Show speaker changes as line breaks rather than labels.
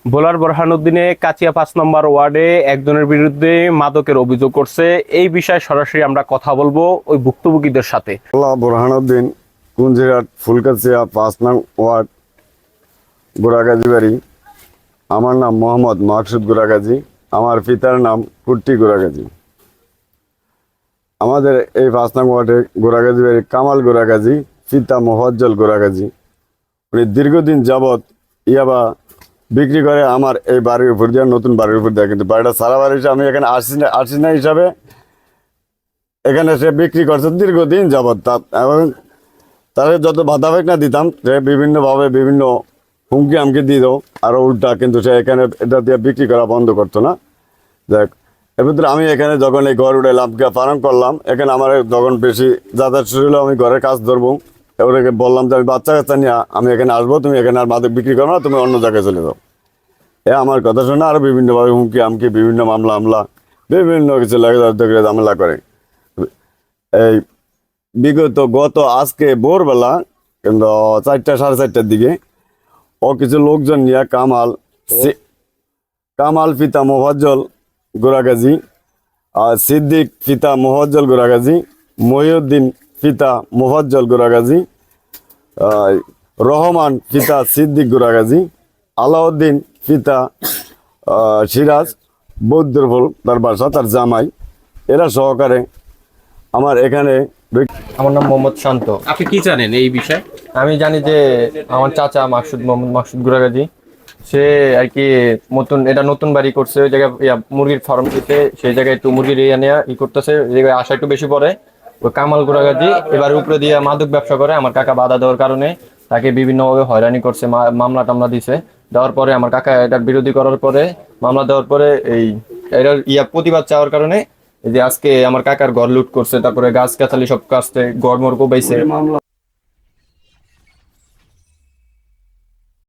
ভোলার বোরহানউদ্দিনে কাচিয়া 5 নম্বর ওয়ার্ডে একজনের বিরুদ্ধে মাদকের অভিযোগ করছে। এই বিষয়ে সরাসরি আমরা কথা বলবো ওই ভুক্তভোগীদের সাথে।
বোরহানউদ্দিন, কুঞ্জিরহাট, ফুলকাছিয়া, 5 নং ওয়ার্ড, গোড়াগাজী বাড়ি। আমার নাম মোহাম্মদ মাকসুদ গোড়াগাজী। আমার পিতার নাম কুট্টি গোড়াগাজী। আমাদের এই 5 নং ওয়ার্ডে গোড়াগাজী বাড়ি কামাল গোড়াগাজী, পিতা মোফাজ্জল গোড়াগাজী। উনি দীর্ঘদিন যাবৎ ইয়াবা বিক্রি করে আমার এই বাড়ির উপর দিয়ে, নতুন বাড়ির উপর দিয়ে। কিন্তু বাড়িটা সারা বাড়ি আমি এখানে আসছি না হিসাবে এখানে সে বিক্রি করছে দীর্ঘদিন যাবৎ। এবং তাদের যত বাধা না দিতাম, সে বিভিন্নভাবে বিভিন্ন হুমকি আমকি দিত আরও উল্টা, কিন্তু সে এখানে এটা দিয়ে বিক্রি করা বন্ধ করতো না। দেখ, এর ভিতরে আমি এখানে যখন এই ঘর উঠে লাভকে পালন করলাম, এখানে আমার যখন বেশি যাতায়াত শুরু হলো, আমি ঘরের কাজ ধরবো। ওদেরকে বললাম যে আমি বাচ্চা কাচ্চা নিয়ে আমি এখানে আসবো, তুমি এখানে আর মাদক বিক্রি করো না, তুমি অন্য জায়গায় চলে যাও। আমার কথা শুনে আরও বিভিন্নভাবে হুমকি আমকি, বিভিন্ন মামলা বিভিন্ন কিছু লাগে ঝামেলা করে। এই বিগত আজকে ভোরবেলা কিন্তু 4টা সাড়ে 4টার দিকে ও কিছু লোকজন নিয়ে কামাল পিতা মোফাজ্জল গোড়াগাজী, আর সিদ্দিক পিতা মোফাজ্জল গোড়াগাজী, মহিউদ্দিন পিতা মোফাজ্জল গোড়াগাজী, রহমান পিতা সিদ্দিক গোড়াগাজী, আলাউদ্দিন পিতা সিরাজ বৌদ্ধফল তার বাসা, তার জামাই, এরা সহকারে আমার এখানে।
আমার নাম মোহাম্মদ শান্ত।
আপনি কি জানেন এই বিষয়ে?
আমি জানি যে আমার চাচা মোহাম্মদ মাকসুদ গুরাগাজী, সে আর কি নতুন বাড়ি করছে। ওই জায়গায় মুরগির ফার্ম দিতে, সেই জায়গায় একটু মুরগির নেওয়া করতেছে, ওই জায়গায় আসা একটু বেশি পড়ে। ওই কামাল গুরাগাজী এবার উপরে দিয়ে মাদক ব্যবসা করে। আমার কাকা বাধা দেওয়ার কারণে তাকে বিভিন্নভাবে হয়রানি করছে, মামলা টামলা দিছে। দেওয়ার পরে আমার কাকা এটার বিরোধী করার পরে, মামলা দেওয়ার পরে এটার প্রতিবাদ চাওয়ার কারণে এই যে আজকে আমার কাকার ঘর লুট করছে, তারপরে গাছ গাছালি সব কাছতে ঘর মর কোবাইছে।